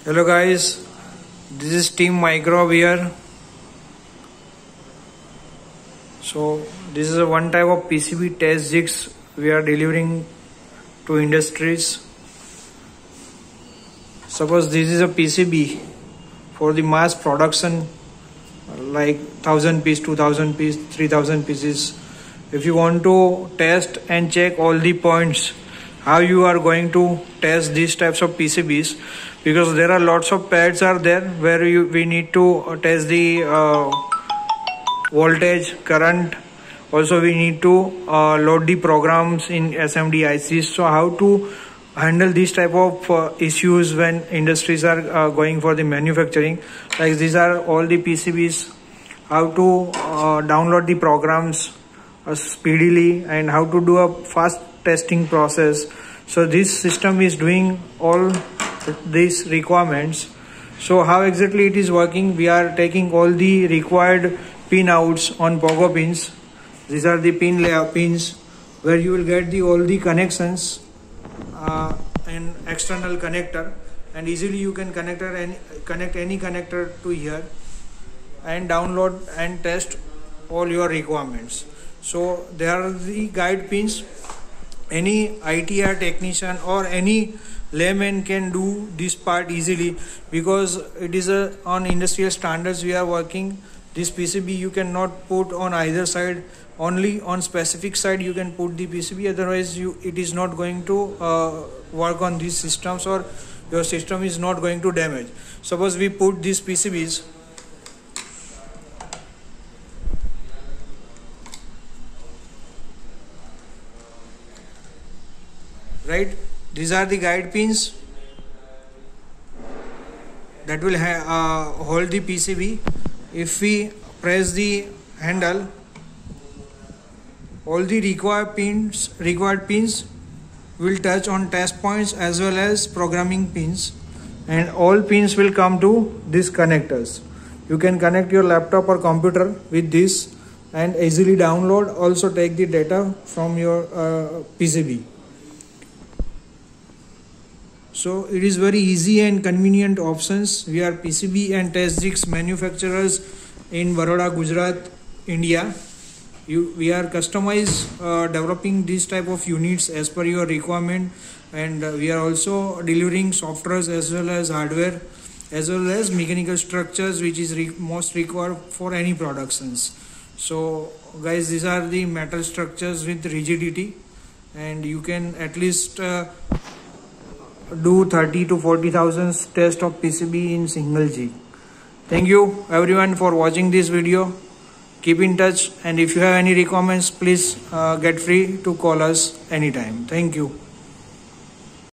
Hello guys, this is Team Micro here. So this is a one type of PCB test jigs we are delivering to industries. Suppose this is a PCB for the mass production, like 1000 piece, 2000 piece, 3000 pieces. If you want to test and check all the points, how you are going to test these types of PCBs, because there are lots of pads are there where we need to test the voltage, current. Also we need to load the programs in SMD ICs. So how to handle these type of issues when industries are going for the manufacturing. Like these are all the PCBs, how to download the programs speedily and how to do a fast testing process. So this system is doing all these requirements. So how exactly it is working? We are taking all the required pin outs on Pogo pins. These are the pin layout pins where you will get all the connections and external connector, and easily you can connect any connector to here and download and test all your requirements. So there are the guide pins. Any ITR technician or any layman can do this part easily, because it is on industrial standards we are working. This PCB you cannot put on either side, only on specific side you can put the PCB, otherwise it is not going to work on these systems, or your system is not going to damage. Suppose we put these PCBs, right? These are the guide pins that will hold the PCB. If we press the handle, all the required pins will touch on test points as well as programming pins, and all pins will come to these connectors. You can connect your laptop or computer with this and easily download, also take the data from your PCB. So it is very easy and convenient options. We are PCB and test jigs manufacturers in Vadodara, Gujarat, India. We are customized developing these type of units as per your requirement, and we are also delivering softwares as well as hardware as well as mechanical structures, which is most required for any productions. So guys, these are the metal structures with rigidity, and you can at least do 30 to 40,000 test of PCB in single jig. Thank you everyone for watching this video. Keep in touch, and if you have any requirements, please get free to call us anytime. Thank you.